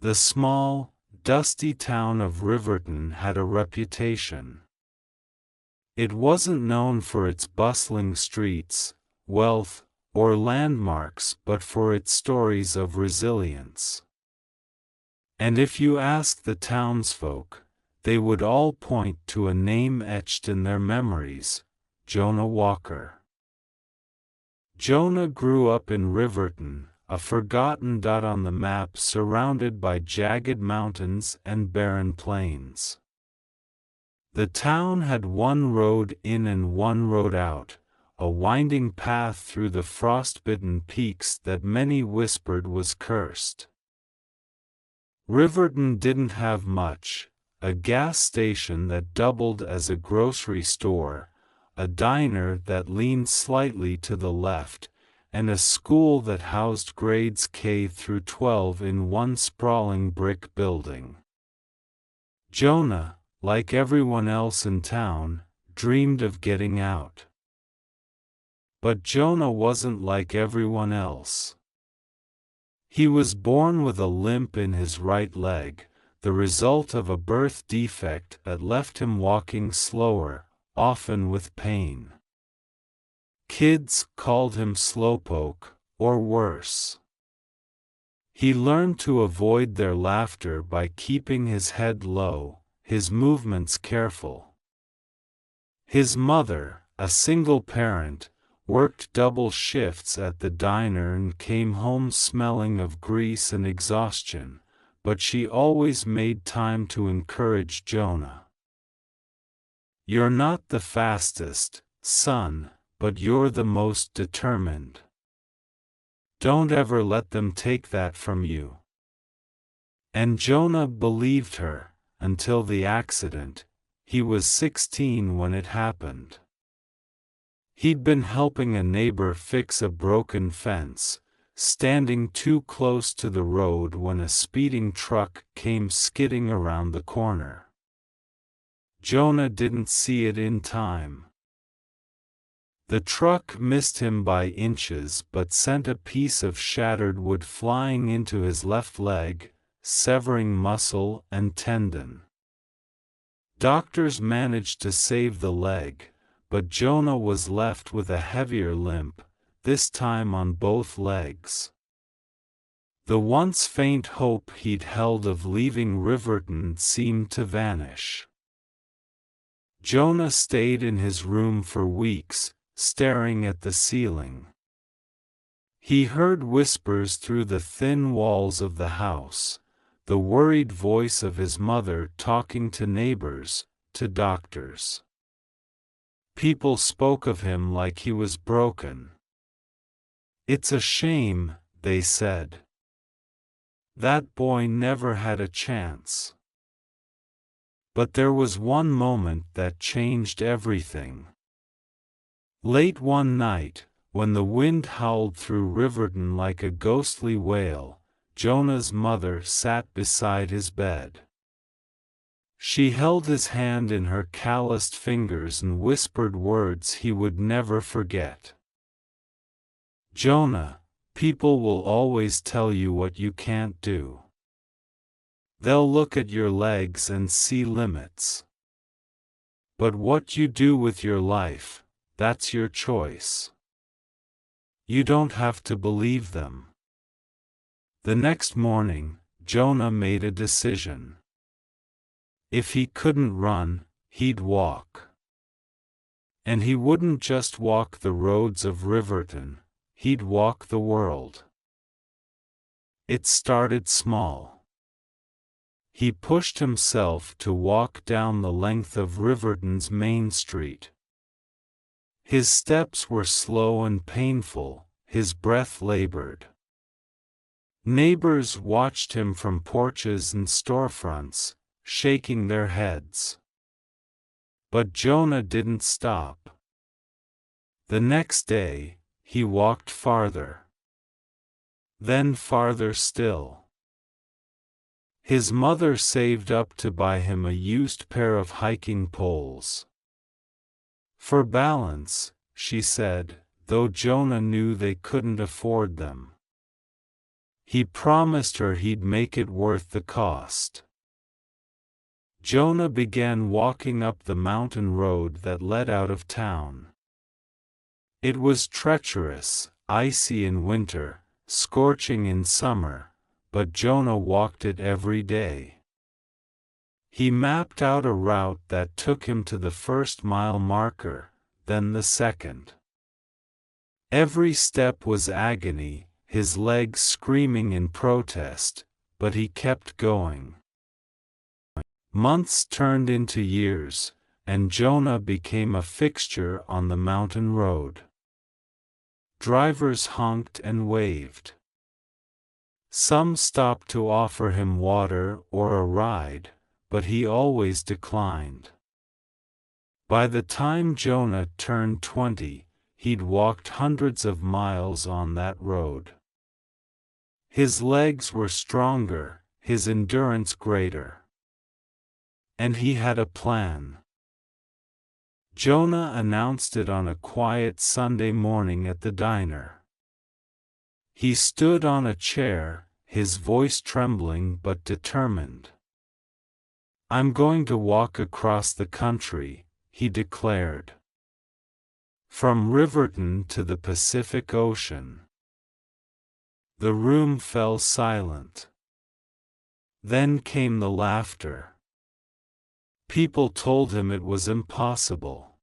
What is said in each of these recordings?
The small, dusty town of Riverton had a reputation. It wasn't known for its bustling streets, wealth, or landmarks, but for its stories of resilience. And if you asked the townsfolk, they would all point to a name etched in their memories: Jonah Walker. Jonah grew up in Riverton, a forgotten dot on the map surrounded by jagged mountains and barren plains. The town had one road in and one road out, a winding path through the frostbitten peaks that many whispered was cursed. Riverton didn't have much: a gas station that doubled as a grocery store, a diner that leaned slightly to the left, and a school that housed grades K through 12 in one sprawling brick building. Jonah, like everyone else in town, dreamed of getting out. But Jonah wasn't like everyone else. He was born with a limp in his right leg, the result of a birth defect that left him walking slower, often with pain. Kids called him slowpoke, or worse. He learned to avoid their laughter by keeping his head low, his movements careful. His mother, a single parent, worked double shifts at the diner and came home smelling of grease and exhaustion, but she always made time to encourage Jonah. "You're not the fastest, son, but you're the most determined. Don't ever let them take that from you." And Jonah believed her, until the accident. He was 16 when it happened. He'd been helping a neighbor fix a broken fence, standing too close to the road when a speeding truck came skidding around the corner. Jonah didn't see it in time. The truck missed him by inches but sent a piece of shattered wood flying into his left leg, severing muscle and tendon. Doctors managed to save the leg, but Jonah was left with a heavier limp, this time on both legs. The once faint hope he'd held of leaving Riverton seemed to vanish. Jonah stayed in his room for weeks, staring at the ceiling. He heard whispers through the thin walls of the house, the worried voice of his mother talking to neighbors, to doctors. People spoke of him like he was broken. "It's a shame," they said. "That boy never had a chance." But there was one moment that changed everything. Late one night, when the wind howled through Riverton like a ghostly wail, Jonah's mother sat beside his bed. She held his hand in her calloused fingers and whispered words he would never forget. "Jonah, people will always tell you what you can't do. They'll look at your legs and see limits. But what you do with your life, that's your choice. You don't have to believe them." The next morning, Jonah made a decision. If he couldn't run, he'd walk. And he wouldn't just walk the roads of Riverton, he'd walk the world. It started small. He pushed himself to walk down the length of Riverton's main street. His steps were slow and painful, his breath labored. Neighbors watched him from porches and storefronts, shaking their heads. But Jonah didn't stop. The next day, he walked farther. Then farther still. His mother saved up to buy him a used pair of hiking poles. "For balance," she said, though Jonah knew they couldn't afford them. He promised her he'd make it worth the cost. Jonah began walking up the mountain road that led out of town. It was treacherous, icy in winter, scorching in summer, but Jonah walked it every day. He mapped out a route that took him to the first mile marker, then the second. Every step was agony, his legs screaming in protest, but he kept going. Months turned into years, and Jonah became a fixture on the mountain road. Drivers honked and waved. Some stopped to offer him water or a ride, but he always declined. By the time Jonah turned 20, he'd walked hundreds of miles on that road. His legs were stronger, his endurance greater. And he had a plan. Jonah announced it on a quiet Sunday morning at the diner. He stood on a chair, his voice trembling but determined. "I'm going to walk across the country," he declared. "From Riverton to the Pacific Ocean." The room fell silent. Then came the laughter. People told him it was impossible.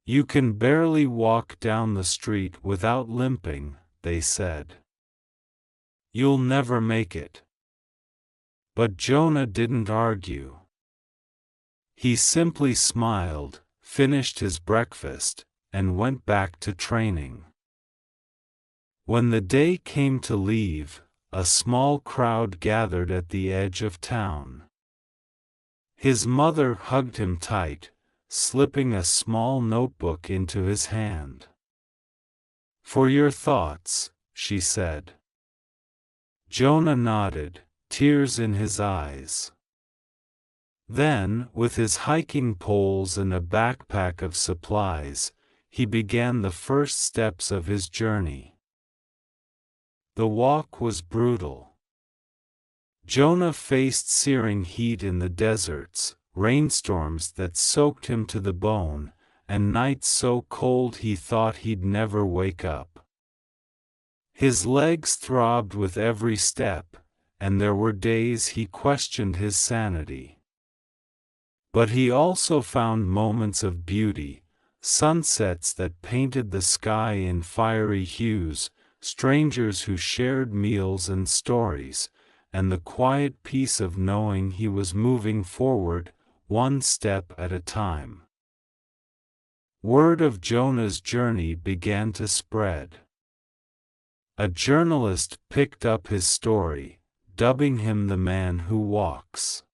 "You can barely walk down the street without limping," they said. "You'll never make it." But Jonah didn't argue. He simply smiled, finished his breakfast, and went back to training. When the day came to leave, a small crowd gathered at the edge of town. His mother hugged him tight, slipping a small notebook into his hand. "For your thoughts," she said. Jonah nodded, tears in his eyes. Then, with his hiking poles and a backpack of supplies, he began the first steps of his journey. The walk was brutal. Jonah faced searing heat in the deserts, rainstorms that soaked him to the bone, and nights so cold he thought he'd never wake up. His legs throbbed with every step, and there were days he questioned his sanity. But he also found moments of beauty, sunsets that painted the sky in fiery hues, strangers who shared meals and stories, and the quiet peace of knowing he was moving forward, one step at a time. Word of Jonah's journey began to spread. A journalist picked up his story, dubbing him the man who walks.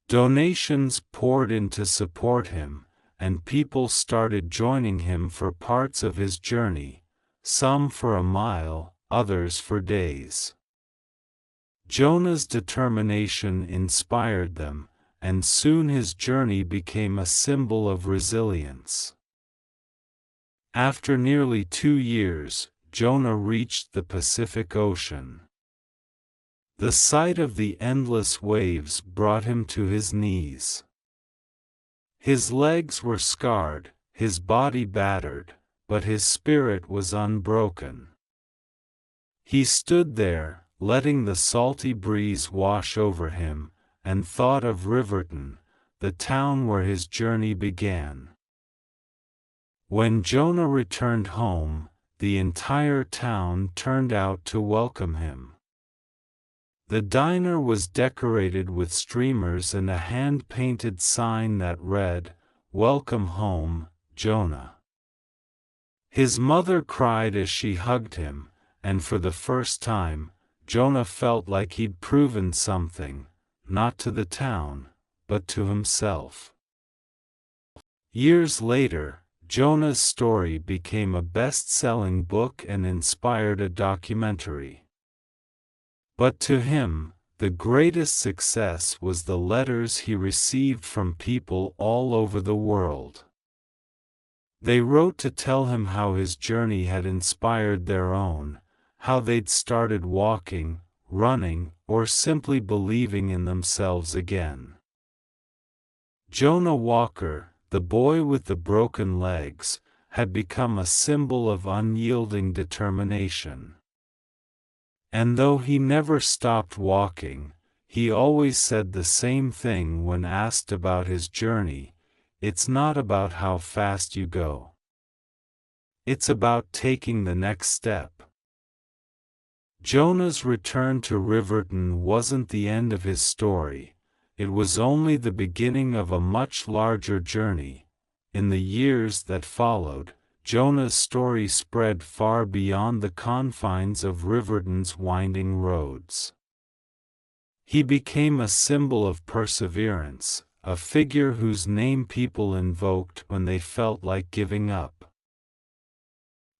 Donations poured in to support him, and people started joining him for parts of his journey, some for a mile, others for days. Jonah's determination inspired them, and soon his journey became a symbol of resilience. After nearly 2 years, Jonah reached the Pacific Ocean. The sight of the endless waves brought him to his knees. His legs were scarred, his body battered, but his spirit was unbroken. He stood there, letting the salty breeze wash over him, and thought of Riverton, the town where his journey began. When Jonah returned home, the entire town turned out to welcome him. The diner was decorated with streamers and a hand-painted sign that read, "Welcome home, Jonah." His mother cried as she hugged him, and for the first time, Jonah felt like he'd proven something, not to the town, but to himself. Years later, Jonah's story became a best-selling book and inspired a documentary. But to him, the greatest success was the letters he received from people all over the world. They wrote to tell him how his journey had inspired their own, how they'd started walking, running, or simply believing in themselves again. Jonah Walker, the boy with the broken legs, had become a symbol of unyielding determination. And though he never stopped walking, he always said the same thing when asked about his journey: it's not about how fast you go. It's about taking the next step. Jonah's return to Riverton wasn't the end of his story, it was only the beginning of a much larger journey. In the years that followed, Jonah's story spread far beyond the confines of Riverton's winding roads. He became a symbol of perseverance, a figure whose name people invoked when they felt like giving up.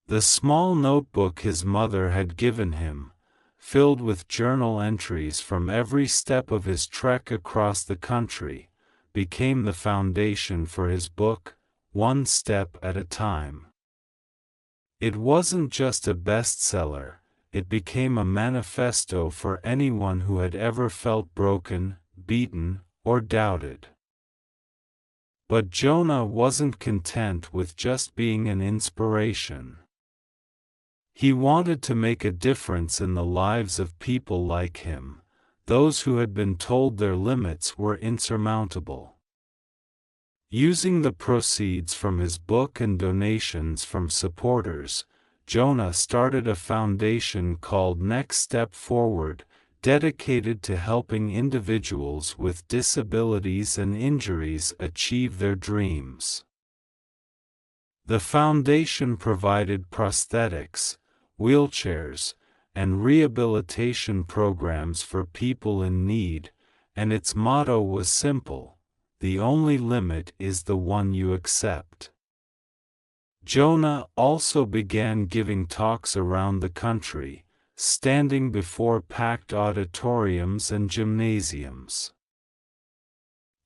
The small notebook his mother had given him, filled with journal entries from every step of his trek across the country, became the foundation for his book, One Step at a Time. It wasn't just a bestseller, it became a manifesto for anyone who had ever felt broken, beaten, or doubted. But Jonah wasn't content with just being an inspiration. He wanted to make a difference in the lives of people like him, those who had been told their limits were insurmountable. Using the proceeds from his book and donations from supporters, Jonah started a foundation called Next Step Forward, dedicated to helping individuals with disabilities and injuries achieve their dreams. The foundation provided prosthetics, wheelchairs, and rehabilitation programs for people in need, and its motto was simple: the only limit is the one you accept. Jonah also began giving talks around the country, standing before packed auditoriums and gymnasiums.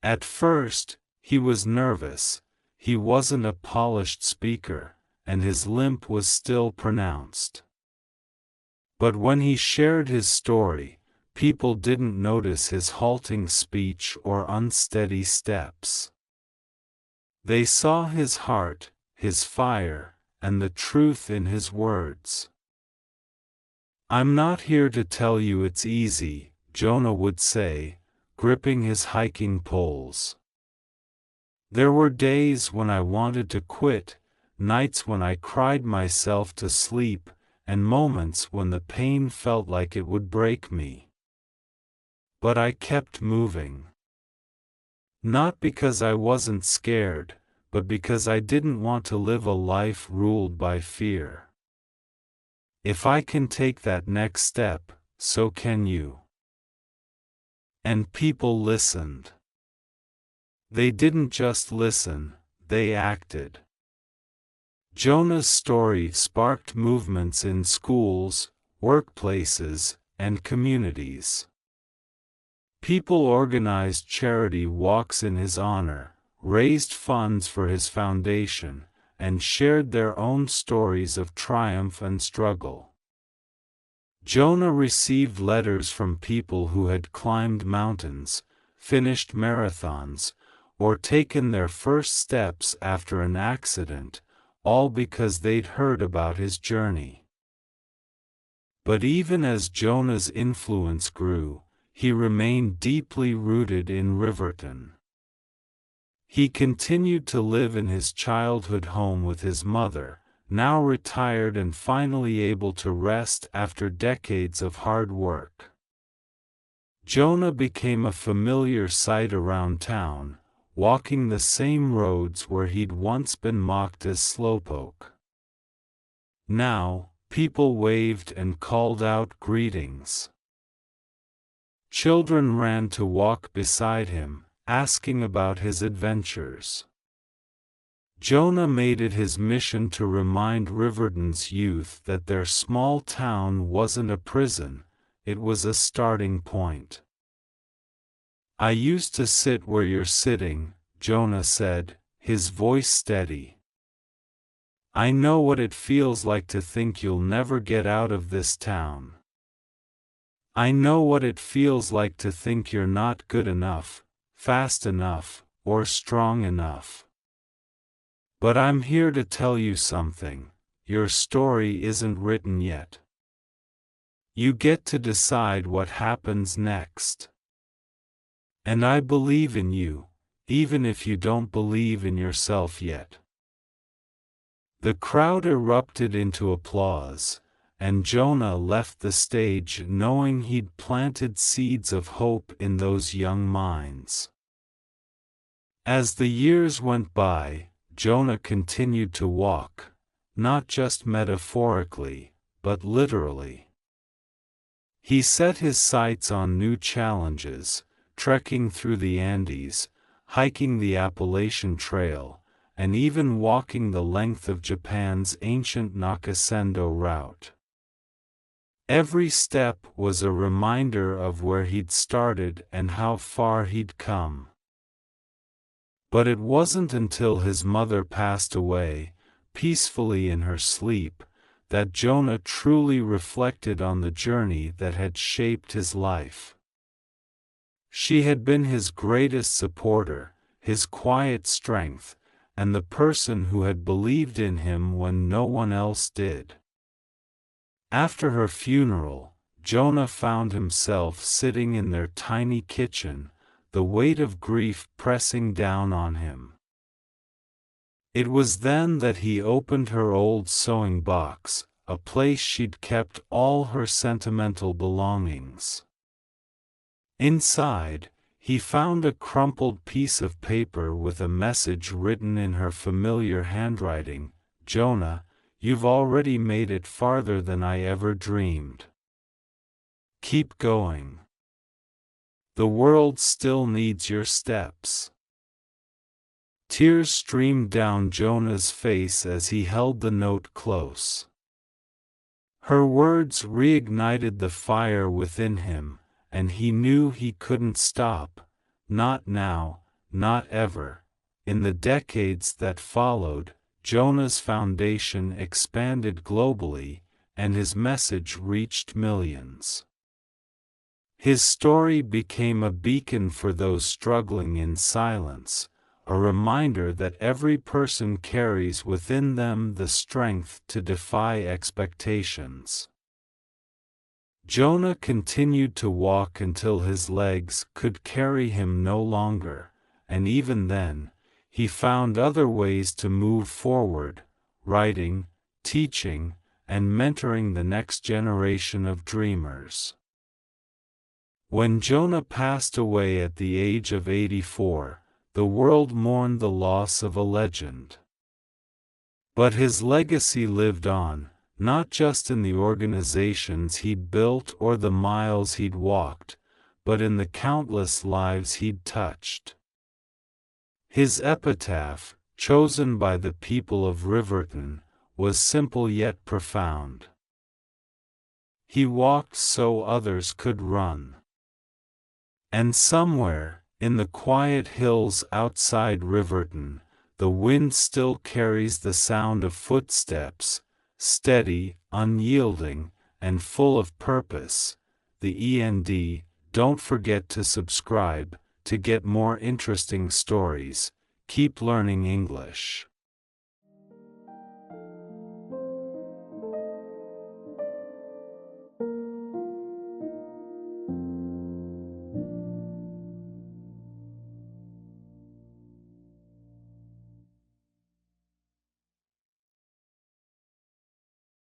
At first, he was nervous. He wasn't a polished speaker, and his limp was still pronounced. But when he shared his story, people didn't notice his halting speech or unsteady steps. They saw his heart, his fire, and the truth in his words. "I'm not here to tell you it's easy," Jonah would say, gripping his hiking poles. "There were days when I wanted to quit, nights when I cried myself to sleep, and moments when the pain felt like it would break me. But I kept moving. Not because I wasn't scared, but because I didn't want to live a life ruled by fear. If I can take that next step, so can you." And people listened. They didn't just listen, they acted. Jonah's story sparked movements in schools, workplaces, and communities. People organized charity walks in his honor, raised funds for his foundation, and shared their own stories of triumph and struggle. Jonah received letters from people who had climbed mountains, finished marathons, or taken their first steps after an accident, all because they'd heard about his journey. But even as Jonah's influence grew, he remained deeply rooted in Riverton. He continued to live in his childhood home with his mother, now retired and finally able to rest after decades of hard work. Jonah became a familiar sight around town, walking the same roads where he'd once been mocked as slowpoke. Now, people waved and called out greetings. Children ran to walk beside him, asking about his adventures. Jonah made it his mission to remind Riverton's youth that their small town wasn't a prison, it was a starting point. "I used to sit where you're sitting," Jonah said, his voice steady. I know what it feels like to think you'll never get out of this town. I know what it feels like to think you're not good enough, fast enough, or strong enough. But I'm here to tell you something: your story isn't written yet. You get to decide what happens next. And I believe in you, even if you don't believe in yourself yet. The crowd erupted into applause, and Jonah left the stage knowing he'd planted seeds of hope in those young minds. As the years went by, Jonah continued to walk, not just metaphorically, but literally. He set his sights on new challenges, trekking through the Andes, hiking the Appalachian Trail, and even walking the length of Japan's ancient Nakasendo route. Every step was a reminder of where he'd started and how far he'd come. But it wasn't until his mother passed away, peacefully in her sleep, that Jonah truly reflected on the journey that had shaped his life. She had been his greatest supporter, his quiet strength, and the person who had believed in him when no one else did. After her funeral, Jonah found himself sitting in their tiny kitchen, the weight of grief pressing down on him. It was then that he opened her old sewing box, a place she'd kept all her sentimental belongings. Inside, he found a crumpled piece of paper with a message written in her familiar handwriting: "Jonah, you've already made it farther than I ever dreamed. Keep going. The world still needs your steps." Tears streamed down Jonah's face as he held the note close. Her words reignited the fire within him, and he knew he couldn't stop, not now, not ever. In the decades that followed, Jonah's foundation expanded globally, and his message reached millions. His story became a beacon for those struggling in silence, a reminder that every person carries within them the strength to defy expectations. Jonah continued to walk until his legs could carry him no longer, and even then, he found other ways to move forward, writing, teaching, and mentoring the next generation of dreamers. When Jonah passed away at the age of 84, the world mourned the loss of a legend. But his legacy lived on, not just in the organizations he'd built or the miles he'd walked, but in the countless lives he'd touched. His epitaph, chosen by the people of Riverton, was simple yet profound. He walked so others could run. And somewhere, in the quiet hills outside Riverton, the wind still carries the sound of footsteps, steady, unyielding, and full of purpose. The END. Don't forget to subscribe to get more interesting stories. Keep learning English.